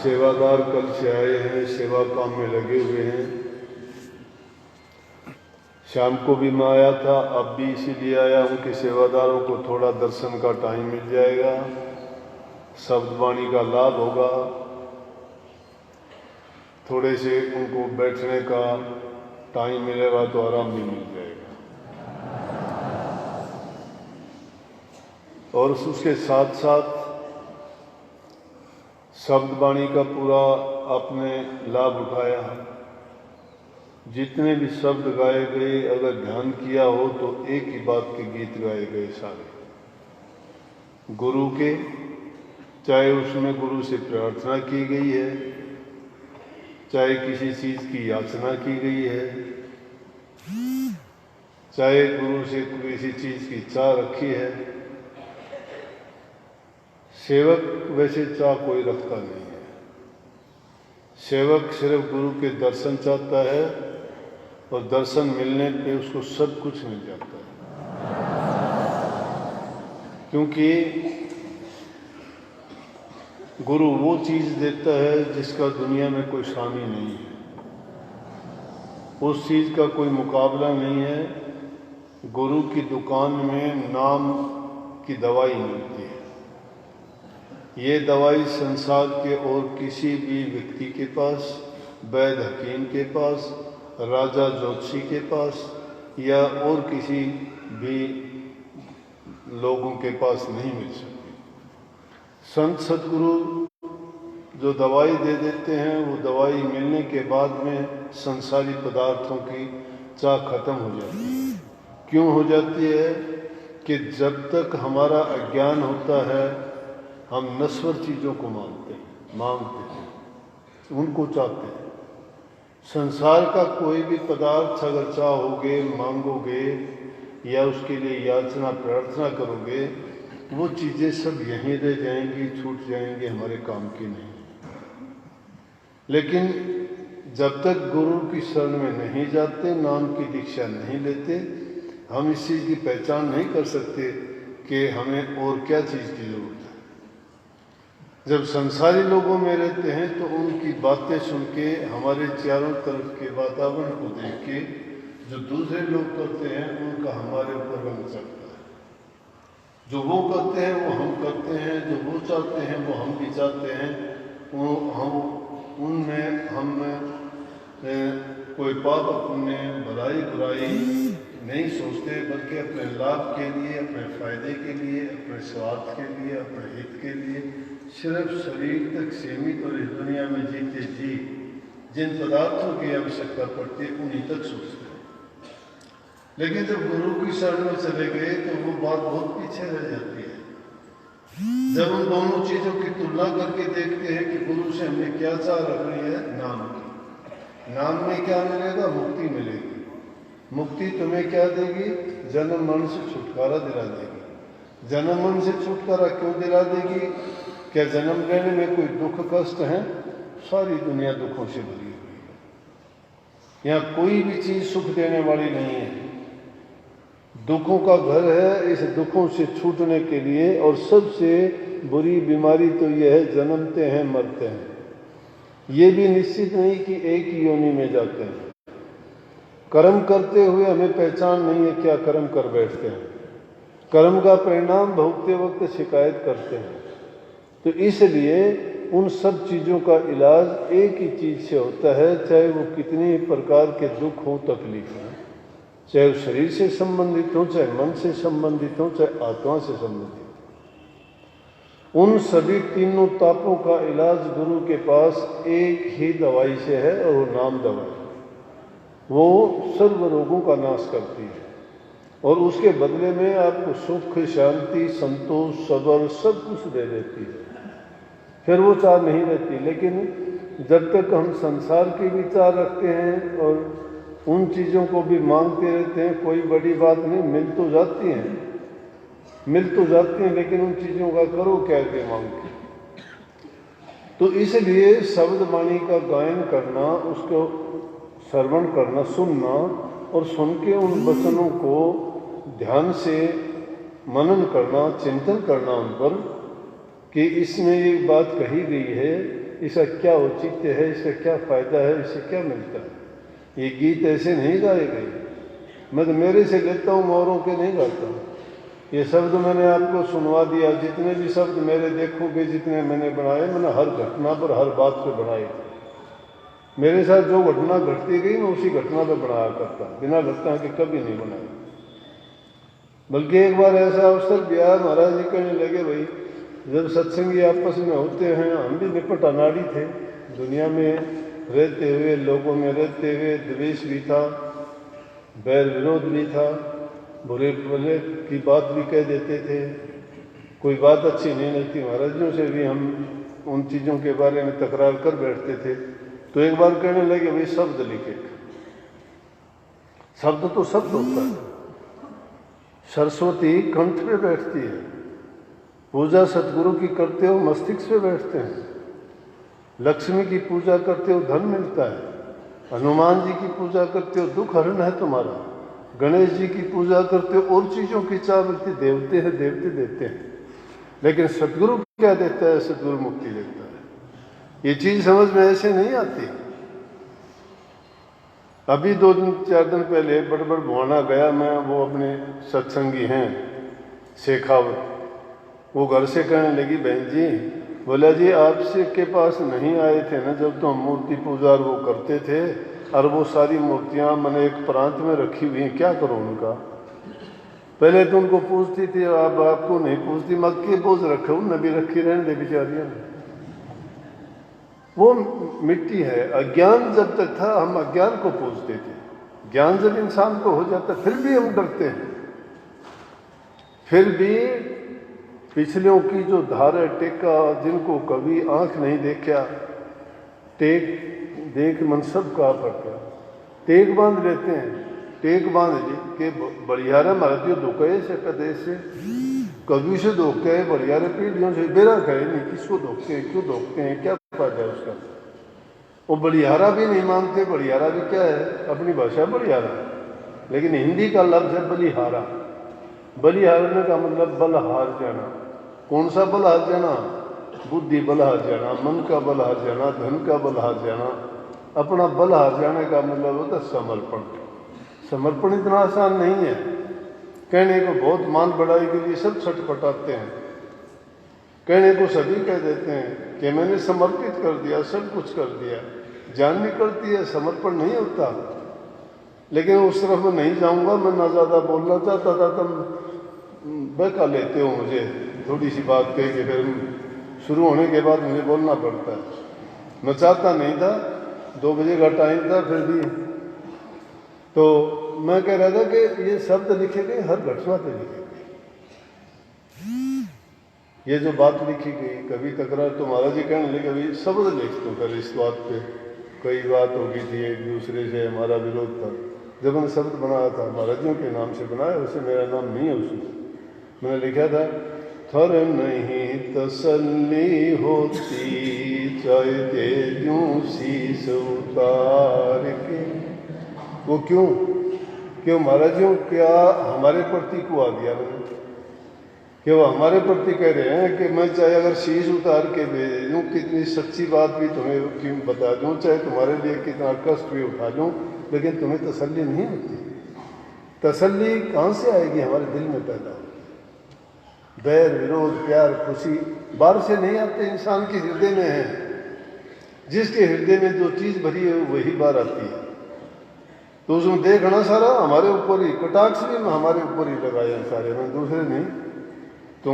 सेवादार कल से आए हैं, सेवा काम में लगे हुए हैं। शाम को भी मैं आया था, अब भी इसीलिए आया हूँ कि सेवादारों को थोड़ा दर्शन का टाइम मिल जाएगा, शब्द वाणी का लाभ होगा, थोड़े से उनको बैठने का टाइम मिलेगा तो आराम भी मिल जाएगा। और उसके साथ साथ शब्द वाणी का पूरा आपने लाभ उठाया। जितने भी शब्द गाए गए, अगर ध्यान किया हो तो एक ही बात के गीत गाए गए सारे गुरु के, चाहे उसमें गुरु से प्रार्थना की गई है, चाहे किसी चीज की याचना की गई है, चाहे गुरु से किसी चीज की चाह रखी है। सेवक वैसे चाह कोई रखता नहीं है। सेवक सिर्फ गुरु के दर्शन चाहता है और दर्शन मिलने पे उसको सब कुछ मिल जाता है, क्योंकि गुरु वो चीज देता है जिसका दुनिया में कोई स्वामी नहीं है, उस चीज का कोई मुकाबला नहीं है। गुरु की दुकान में नाम की दवाई मिलती है। ये दवाई संसार के और किसी भी व्यक्ति के पास, वैद्य हकीम के पास, राजा ज्योतिषी के पास या और किसी भी लोगों के पास नहीं मिल सकती। संत सद्गुरु जो दवाई दे देते हैं, वो दवाई मिलने के बाद में संसारी पदार्थों की चाह खत्म हो जाती है। क्यों हो जाती है? कि जब तक हमारा अज्ञान होता है, हम नश्वर चीज़ों को मांगते हैं, उनको चाहते हैं। संसार का कोई भी पदार्थ अगर चाहोगे, मांगोगे या उसके लिए याचना प्रार्थना करोगे, वो चीज़ें सब यहीं रह जाएंगी, छूट जाएंगी, हमारे काम की नहीं। लेकिन जब तक गुरु की शरण में नहीं जाते, नाम की दीक्षा नहीं लेते, हम इस चीज़ की पहचान नहीं कर सकते कि हमें और क्या चीज़ की जरूरत है। जब संसारी लोगों में रहते हैं तो उनकी बातें सुन के, हमारे चारों तरफ के वातावरण को देख के जो दूसरे लोग करते हैं उनका हमारे ऊपर रंग चढ़ता है। जो वो करते हैं वो हम करते हैं, जो वो चाहते हैं वो हम भी चाहते हैं। वो हम उनमें हम कोई पाप पुण्य, भलाई बुराई नहीं सोचते, बल्कि अपने लाभ के लिए, अपने फायदे के लिए, अपने स्वार्थ के लिए, अपने हित के लिए सिर्फ शरीर तक सीमित और इस दुनिया में जीते जी जिन पदार्थों की आवश्यकता पड़ती है उन्हीं तक सोचते हैं। लेकिन जब गुरु की शरण में चले गए तो वो बात बहुत पीछे रह जाती है। जब हम दोनों चीजों की तुलना करके देखते हैं कि गुरु से हमें क्या चाह रखनी है, नाम की। नाम में क्या मिलेगा? मुक्ति मिलेगी। मुक्ति तुम्हें क्या देगी? जन्म मरण से छुटकारा दिला देगी। जन्म मरण से छुटकारा क्यों दिला देगी? क्या जन्म लेने में कोई दुख कष्ट है? सारी दुनिया दुखों से भरी हुई है। यहाँ कोई भी चीज सुख देने वाली नहीं है। दुखों का घर है। इस दुखों से छूटने के लिए, और सबसे बुरी बीमारी तो यह है, जन्मते हैं मरते हैं। ये भी निश्चित नहीं कि एक ही योनि में जाते हैं। कर्म करते हुए हमें पहचान नहीं है क्या कर्म कर बैठते हैं। कर्म का परिणाम भोगते वक्त शिकायत करते हैं। तो इसलिए उन सब चीज़ों का इलाज एक ही चीज़ से होता है, चाहे वो कितनी प्रकार के दुख हों, तकलीफ हों, चाहे शरीर से संबंधित हो, चाहे मन से संबंधित हो, चाहे आत्मा से संबंधित हो। उन सभी तीनों तापों का इलाज गुरु के पास एक ही दवाई से है, और वो नाम दवाई। वो सर्व रोगों का नाश करती है और उसके बदले में आपको सुख, शांति, संतोष, सबर सब कुछ दे देती है। फिर वो चाह नहीं रहती। लेकिन जब तक हम संसार की भी चाह रखते हैं और उन चीज़ों को भी मांगते रहते हैं, कोई बड़ी बात नहीं, मिल तो जाती हैं, लेकिन उन चीज़ों का करो क्या के मांग के। तो इसलिए शब्द वाणी का गायन करना, उसको श्रवण करना, सुनना, और सुन के उन वचनों को ध्यान से मनन करना, चिंतन करना उन पर, कि इसमें एक बात कही गई है इसका क्या औचित्य है, इसका क्या फायदा है, इससे क्या मिलता है। ये गीत ऐसे नहीं गाए गए, मैं तो मेरे से लेता हूँ, औरों के नहीं गाता हूँ। ये शब्द मैंने आपको सुनवा दिया, जितने भी शब्द मेरे देखोगे, जितने मैंने बनाए, मैंने हर घटना पर, हर बात पे बनाए थे। मेरे साथ जो घटना घटती गई मैं उसी घटना पे बनाया करता, बिना घटना के कभी नहीं बनाया। बल्कि एक बार ऐसा अवसर भी आया, महाराज जी कहने लगे, भाई जब सत्संगी आपस में होते हैं, हम भी निपट अनाड़ी थे, दुनिया में रहते हुए, लोगों में रहते हुए, द्वेष भी था, बैर विरोध भी था, बुरे भले की बात भी कह देते थे, कोई बात अच्छी नहीं लगती महाराजियों से भी हम उन चीज़ों के बारे में तकरार कर बैठते थे। तो एक बार कहने लगे, भाई शब्द लिखे। शब्द तो शब्द होता है, सरस्वती कंठ पे बैठती है, पूजा सतगुरु की करते हो मस्तिष्क पे बैठते हैं, लक्ष्मी की पूजा करते हो धन मिलता है, हनुमान जी की पूजा करते हो दुख हरण है तुम्हारा, गणेश जी की पूजा करते हो और चीज़ों की चाह मिलती, देवते हैं, देवते देते हैं। लेकिन सतगुरु क्या देता है? सतगुरु मुक्ति देता है। ये चीज़ समझ में ऐसे नहीं आती। अभी 2-4 दिन पहले बड़बड़ भुआना गया मैं, वो अपने सत्संगी हैं शेखावत, वो घर से कहने लगी, बहन जी, बोला जी आपसे के पास नहीं आए थे ना जब तो हम मूर्ति पूजा वो करते थे, और वो सारी मूर्तियां मैंने एक प्रांत में रखी हुई हैं, क्या करूं उनका? पहले तो उनको पूछती थी, अब आपको नहीं पूछती, मक्के बोझ रखे उन भी रखी रहने दे बेचारियां। वो मिट्टी है। अज्ञान जब तक था हम अज्ञान को पूछते थे, ज्ञान जब इंसान को हो जाता फिर भी हम डरते हैं, फिर भी पिछलियों की जो धारा टेका, जिनको कभी आंख नहीं देखा, टेक देख मन सब कहा पड़ता, टेक बांध लेते हैं, टेक बांध के बढ़ियारा मारती धोखे से कदे से कभी से धोखे है, बढ़ियारे पीढ़ियों से बेरा करे नहीं, किसको धोखते हैं, क्यों धोखते हैं, क्या फायदा है उसका? वो बढ़ियारा भी नहीं मानते। बढ़ियारा भी क्या है? अपनी भाषा बढ़ियारा, लेकिन हिंदी का लफ्ज है बलिहारा। बलिहारने का मतलब बल हार जाना। कौन सा बल हार जाना? बुद्धि बल हार जाना, मन का बल हार जाना, धन का बल हार जाना। अपना बल हार जाने का मतलब होता है समर्पण। समर्पण इतना आसान नहीं है, कहने को बहुत मान बढ़ाई के लिए सब छटपटाते हैं, कहने को सभी कह देते हैं कि मैंने समर्पित कर दिया, सब कुछ कर दिया, जान निकलती है, समर्पण नहीं होता। लेकिन उस तरफ मैं नहीं जाऊंगा, मैं ना ज़्यादा बोलना चाहता था, तुम बहका लेते हो मुझे थोड़ी सी बात कह के, फिर शुरू होने के बाद मुझे बोलना पड़ता है। मैं चाहता नहीं था, 2 बजे का टाइम था, फिर भी तो मैं कह रहा था कि ये शब्द लिखे गए हर घटना पे लिखे गए, ये जो बात लिखी गई, कभी तकरार तो महाराज जी कहने लगे, कभी शब्द लिख तो कर इस बात पे, कई बात हो गई थी, एक दूसरे से हमारा विरोध था। जब मैंने शब्द बनाया था, महाराजियों के नाम से बनाया, वैसे मेरा नाम नहीं है उसमें, मैंने लिखा था, थर नहीं तसल्ली होती, चाहे दे दूं शीश उतार के। वो क्यों महाराजियों, क्या हमारे प्रति को आ गया मैंने, कि वो हमारे प्रति कह रहे हैं कि मैं चाहे अगर शीश उतार के भेज दूँ, कितनी सच्ची बात भी तुम्हें क्यों बता दूँ, चाहे तुम्हारे लिए कितना कष्ट भी उठा दूँ, लेकिन तुम्हें तसल्ली नहीं होती। तसल्ली कहाँ से आएगी? हमारे दिल में पैदा हो। बैर विरोध प्यार खुशी बाहर से नहीं आते, इंसान के हृदय में है। जिसके हृदय में जो चीज़ भरी है वही बाहर आती है। तो उसमें देखना सारा हमारे ऊपर ही, कटाक्ष भी हमारे ऊपर ही लगाए हैं सारे, मैं दूसरे नहीं। तो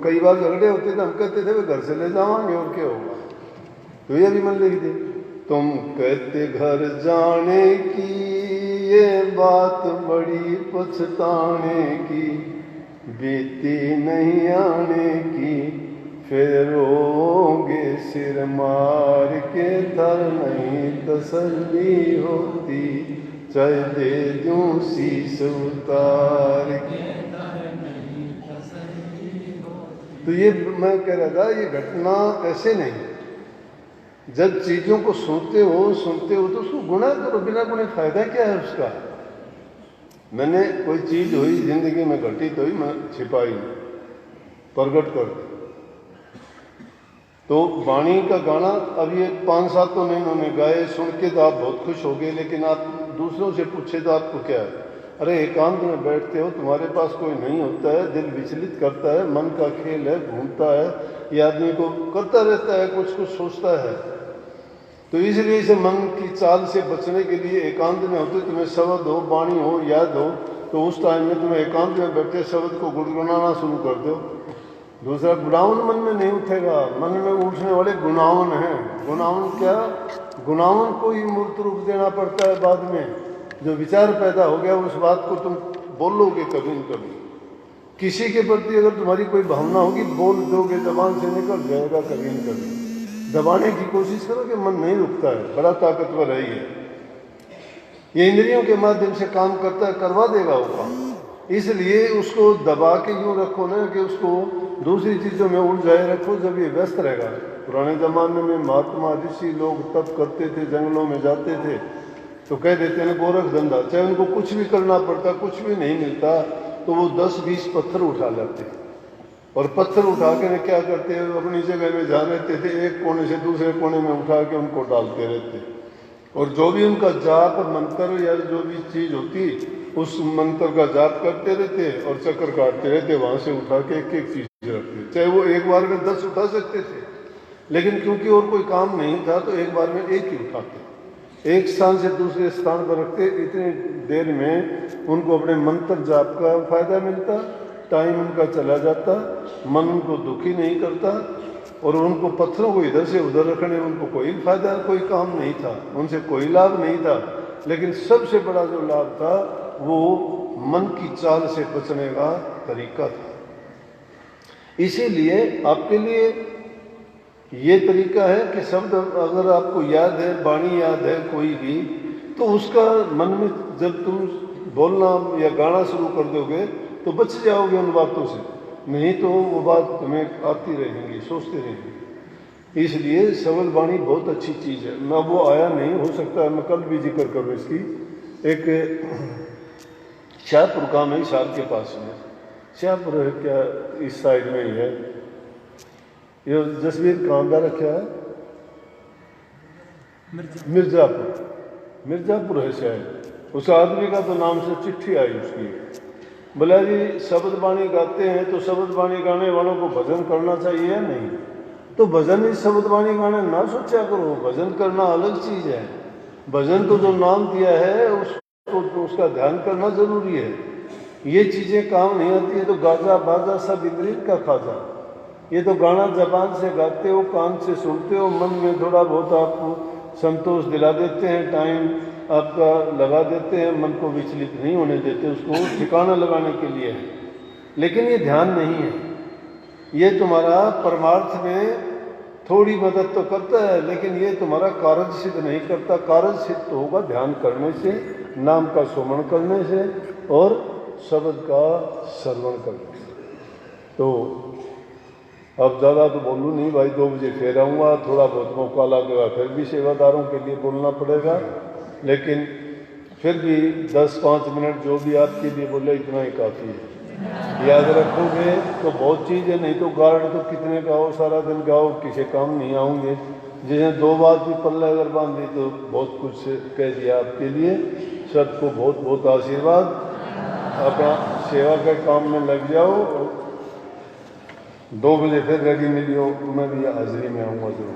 कई बार झगड़े होते थे, हम कहते थे वे घर से ले जावांगे और क्या होगा, तो ये भी मन लिख दे, तुम कहते घर जाने की ये बात बड़ी पछताने की, बीती नहीं आने की, फिर रोगे सिर मार के, थर नहीं तसल्ली होती, चाहे दे दूं शीश उतार के। तो ये मैं कह रहा था, ये घटना ऐसे नहीं। जब चीज़ों को सुनते हो तो उसको गुणा करो, बिना गुणे फायदा क्या है उसका? मैंने कोई चीज़ हुई जिंदगी में घटित हुई, मैं छिपाई नहीं, प्रकट कर दी। तो वाणी का गाना अब ये 5-7 तो नहीं उन्होंने गाए, सुन के तो आप बहुत खुश हो गए, लेकिन आप दूसरों से पूछे तो आपको क्या है? अरे एकांत में बैठते हो, तुम्हारे पास कोई नहीं होता है, दिल विचलित करता है, मन का खेल है, घूमता है, ये आदमी को करता रहता है, कुछ कुछ सोचता है। तो इसलिए इसे मन की चाल से बचने के लिए एकांत में होते, तुम्हें शब्द हो, वाणी हो, याद हो, तो उस टाइम में तुम्हें एकांत में बैठे शब्द को गुनगुनाना शुरू कर दो। दूसरा, गुनावन मन में नहीं उठेगा, मन में उठने वाले गुनावन हैं। गुनावन क्या? गुनावन को ही मूर्त रूप देना पड़ता है बाद में। जो विचार पैदा हो गया उस बात को तुम बोलोगे कभी न कभी। किसी के प्रति अगर तुम्हारी कोई भावना होगी, बोल दोगे, जबान से निकल जाएगा कभी न कभी। दबाने की कोशिश करोगे, मन नहीं रुकता है, बड़ा ताकतवर है ये इंद्रियों के माध्यम से काम करता है, करवा देगा वो काम। इसलिए उसको दबा के यूँ रखो ना कि उसको दूसरी चीज़ों में उलझाए रखो, जब ये व्यस्त रहेगा। पुराने ज़माने में महात्मा ऋषि लोग तप करते थे, जंगलों में जाते थे, तो कह देते हैं गोरख धंधा, चाहे उनको कुछ भी करना पड़ता, कुछ भी नहीं मिलता, तो वो 10-20 पत्थर उठा लाते, और पत्थर उठा के क्या करते हैं, अपनी जगह में जहाँ रहते थे एक कोने से दूसरे कोने में उठा के उनको डालते रहते, और जो भी उनका जाप मंत्र या जो भी चीज़ होती उस मंत्र का जाप करते रहते और चक्कर काटते रहते, वहाँ से उठा के एक एक चीज़ रखते। चाहे वो एक बार में 10 उठा सकते थे, लेकिन क्योंकि और कोई काम नहीं था तो एक बार में एक ही उठाते, एक स्थान से दूसरे स्थान पर रखते। इतनी देर में उनको अपने मंत्र जाप का फायदा मिलता, टाइम उनका चला जाता, मन उनको दुखी नहीं करता, और उनको पत्थरों को इधर से उधर रखने में उनको कोई फायदा, कोई काम नहीं था, उनसे कोई लाभ नहीं था। लेकिन सबसे बड़ा जो लाभ था वो मन की चाल से बचने का तरीका था। इसीलिए आपके लिए ये तरीका है कि शब्द अगर आपको याद है, वाणी याद है कोई भी, तो उसका मन में जब तुम बोलना या गाना शुरू कर दोगे तो बच जाओगे उन बातों से, नहीं तो वो बात तुम्हें आती रहेंगी, सोचते रहेंगे। इसलिए शब्द वाणी बहुत अच्छी चीज़ है। मैं वो आया नहीं, हो सकता है मैं कल भी जिक्र करूँ इसकी। एक शाहपुर काम है हिसार के पास में, शाहपुर है क्या, इस साइड में ही है, ये जसवीर कांदा रखा है, मिर्जापुर है शायद। उस आदमी का तो नाम से चिट्ठी आई उसकी, बोला जी शब्द वाणी गाते हैं तो शब्द वाणी गाने वालों को भजन करना चाहिए या नहीं? तो भजन ही शब्द वाणी गाने ना सोचा करो, भजन करना अलग चीज़ है। भजन तो जो नाम दिया है उसको तो उसका ध्यान करना जरूरी है। ये चीज़ें काम नहीं आती है तो गाजा बाजा सब इंद्रिय का खाजा। ये तो गाना जबान से गाते हो, कान से सुनते हो, मन में थोड़ा बहुत आपको संतोष दिला देते हैं, टाइम आपका लगा देते हैं, मन को विचलित नहीं होने देते, उसको ठिकाना लगाने के लिए है। लेकिन ये ध्यान नहीं है, ये तुम्हारा परमार्थ में थोड़ी मदद तो करता है, लेकिन ये तुम्हारा कारज सिद्ध नहीं करता। कारज सिद्ध तो होगा ध्यान करने से, नाम का सुमरण करने से और शब्द का श्रवण करने से। तो अब ज़्यादा तो बोलूँ नहीं भाई, 2 बजे फिर आऊँगा, थोड़ा बहुत मौका लगेगा फिर भी सेवादारों के लिए बोलना पड़ेगा, लेकिन फिर भी 10-5 मिनट जो भी आपके लिए बोले इतना ही काफ़ी है। याद रखोगे तो बहुत चीज़ है, नहीं तो गार्ड तो कितने गाओ, सारा दिन गाओ, किसी काम नहीं आऊँगे। जिन्हें 2 बात भी पल्ले अगर बांध दी तो बहुत कुछ कह दिया आपके लिए। सबको बहुत बहुत आशीर्वाद, अपना सेवा के काम में लग जाओ। 2 बजे फिर रेडी मिलियो, मैं भी हाजिरी में आऊँगा जरूर।